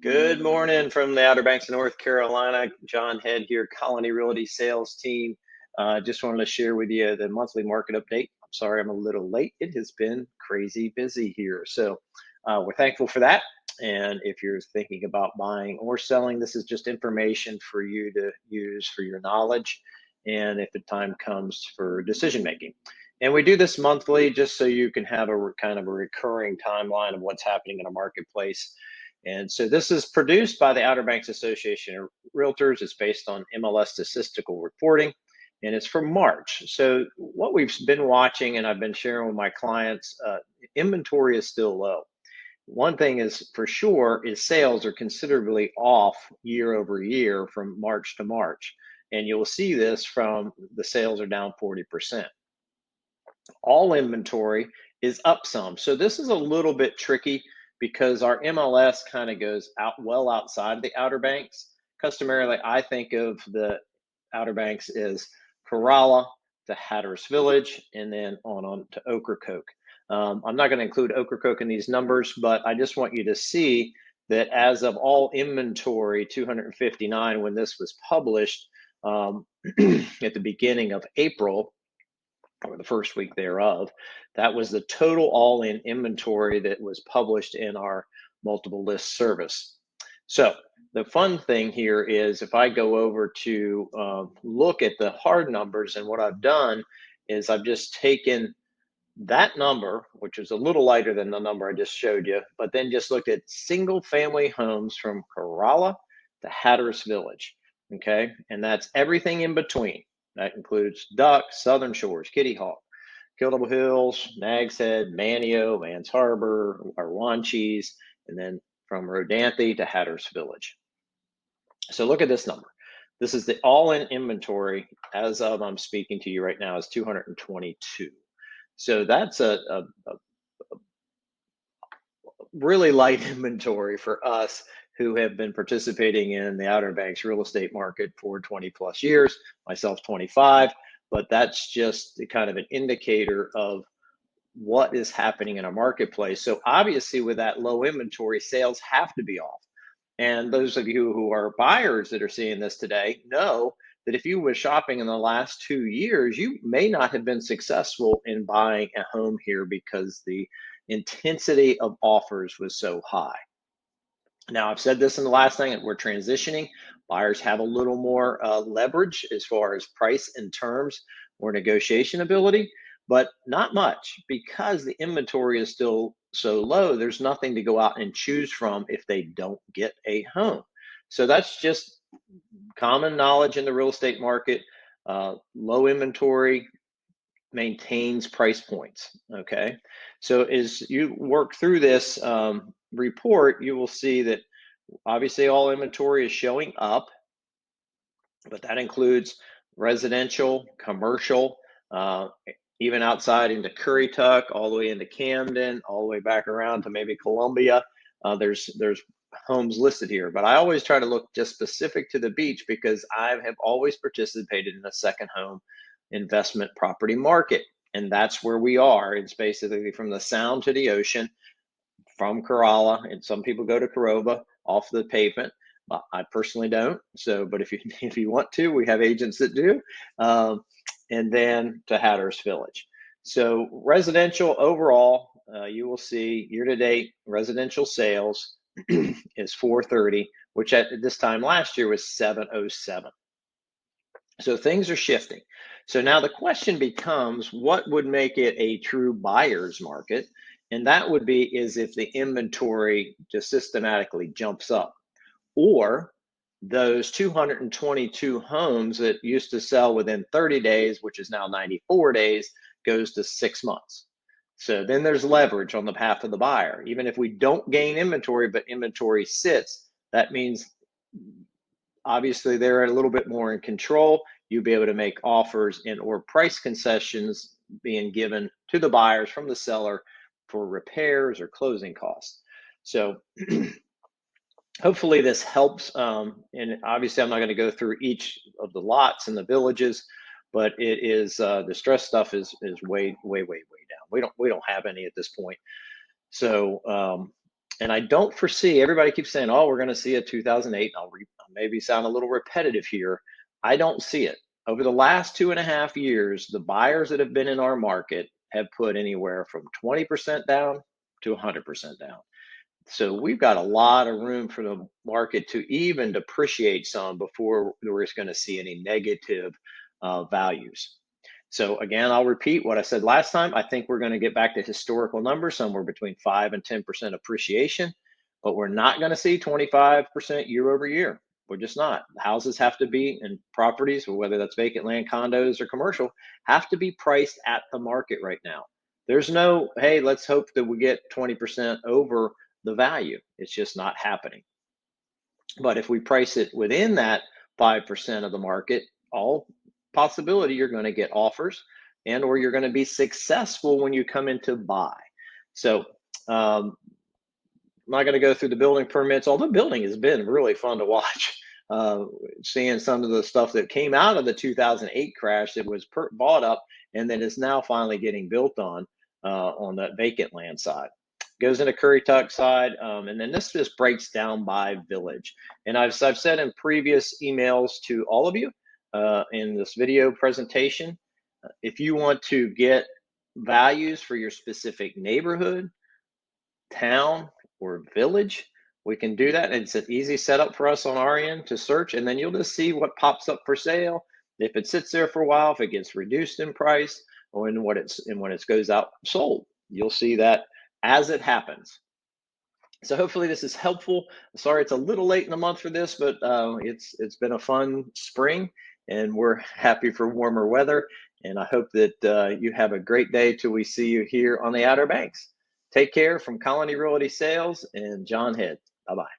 Good morning from the Outer Banks of North Carolina. John Head here, Colony Realty sales team. Just wanted to share with you the monthly market update. I'm sorry I'm a little late. It has been crazy busy here. So we're thankful for that. And if you're thinking about buying or selling, this is just information for you to use for your knowledge. And if the time comes for decision making. And we do this monthly just so you can have a kind of a recurring timeline of what's happening in a marketplace. And so this is produced by the Outer Banks Association of Realtors. It's based on MLS statistical reporting, and it's for March. So what we've been watching and I've been sharing with my clients, inventory is still low. One thing is for sure is sales are considerably off year over year from March to March. And you'll see this from the sales are down 40%. All inventory is up some. So this is a little bit tricky because our MLS kind of goes out well outside the Outer Banks. Customarily, I think of the Outer Banks as Corolla to Hatteras Village and then on to Ocracoke. I'm not going to include Ocracoke in these numbers, but I just want you to see that as of all inventory, 259 when this was published at the beginning of April, or the first week thereof, that was the total all-in inventory that was published in our multiple list service. So the fun thing here is if I go over to look at the hard numbers, and what I've done is I've just taken that number, which is a little lighter than the number I just showed you, but then just looked at single family homes from Corolla to Hatteras Village, okay? And that's everything in between. That includes Duck, Southern Shores, Kitty Hawk, Killable Hills, Nags Head, Manio, Vans Harbor, Arwanches, and then from Rodanthe to Hatteras Village. So look at this number. This is the all-in inventory as of I'm speaking to you right now is 222. So that's a really light inventory for us who have been participating in the Outer Banks real estate market for 20 plus years, myself 25, but that's just kind of an indicator of what is happening in a marketplace. So obviously with that low inventory, sales have to be off. And those of you who are buyers that are seeing this today know that if you were shopping in the last 2 years, you may not have been successful in buying a home here because the intensity of offers was so high. Now, I've said this in the last thing, we're transitioning. Buyers have a little more leverage as far as price and terms or negotiation ability, but not much because the inventory is still so low. There's nothing to go out and choose from if they don't get a home. So that's just common knowledge in the real estate market. Low inventory maintains price points, okay? So as you work through this report, you will see that obviously all inventory is showing up, but that includes residential, commercial, even outside into Currituck, all the way into Camden, all the way back around to maybe Columbia. There's homes listed here, but I always try to look just specific to the beach because I have always participated in a second home investment property market. And that's where we are. It's basically from the sound to the ocean, from Corolla, and some people go to Corova off the pavement. I personally don't. So, but if you want to, we have agents that do. And then to Hatteras Village. So residential overall, you will see year-to-date residential sales is 430, which at this time last year was 707. So things are shifting. So now the question becomes, what would make it a true buyer's market? And that would be is if the inventory just systematically jumps up, or those 222 homes that used to sell within 30 days, which is now 94 days, goes to 6 months. So then there's leverage on the behalf of the buyer. Even if we don't gain inventory, but inventory sits, that means obviously they're a little bit more in control. You'll be able to make offers and or price concessions being given to the buyers from the seller for repairs or closing costs. So hopefully this helps. And obviously I'm not going to go through each of the lots and the villages, but it is the stress stuff is way down. We don't have any at this point. So And I don't foresee, everybody keeps saying, oh, we're going to see a 2008. And I'll maybe sound a little repetitive here. I don't see it. Over the last 2.5 years, the buyers that have been in our market have put anywhere from 20% down to 100% down. So we've got a lot of room for the market to even depreciate some before we're going to see any negative values. So again, I'll repeat what I said last time. I think we're going to get back to historical numbers, somewhere between 5 and 10% appreciation, but we're not going to see 25% year over year. We're just not. Houses have to be, and properties, whether that's vacant land, condos, or commercial, have to be priced at the market right now. There's no, hey, let's hope that we get 20% over the value. It's just not happening. But if we price it within that 5% of the market, all possibility you're going to get offers and or you're going to be successful when you come in to buy. So I'm not going to go through the building permits, although building has been really fun to watch. Seeing some of the stuff that came out of the 2008 crash that was bought up and that is now finally getting built on that vacant land side. Goes into Currituck side, and then this just breaks down by village. And I've said in previous emails to all of you in this video presentation, if you want to get values for your specific neighborhood, town, or village, we can do that. It's an easy setup for us on our end to search, and then you'll just see what pops up for sale. If it sits there for a while, if it gets reduced in price, or when it goes out sold, you'll see that as it happens. So hopefully this is helpful. Sorry it's a little late in the month for this, but it's been a fun spring, and we're happy for warmer weather. And I hope that you have a great day till we see you here on the Outer Banks. Take care from Colony Realty Sales and John Head. Bye-bye.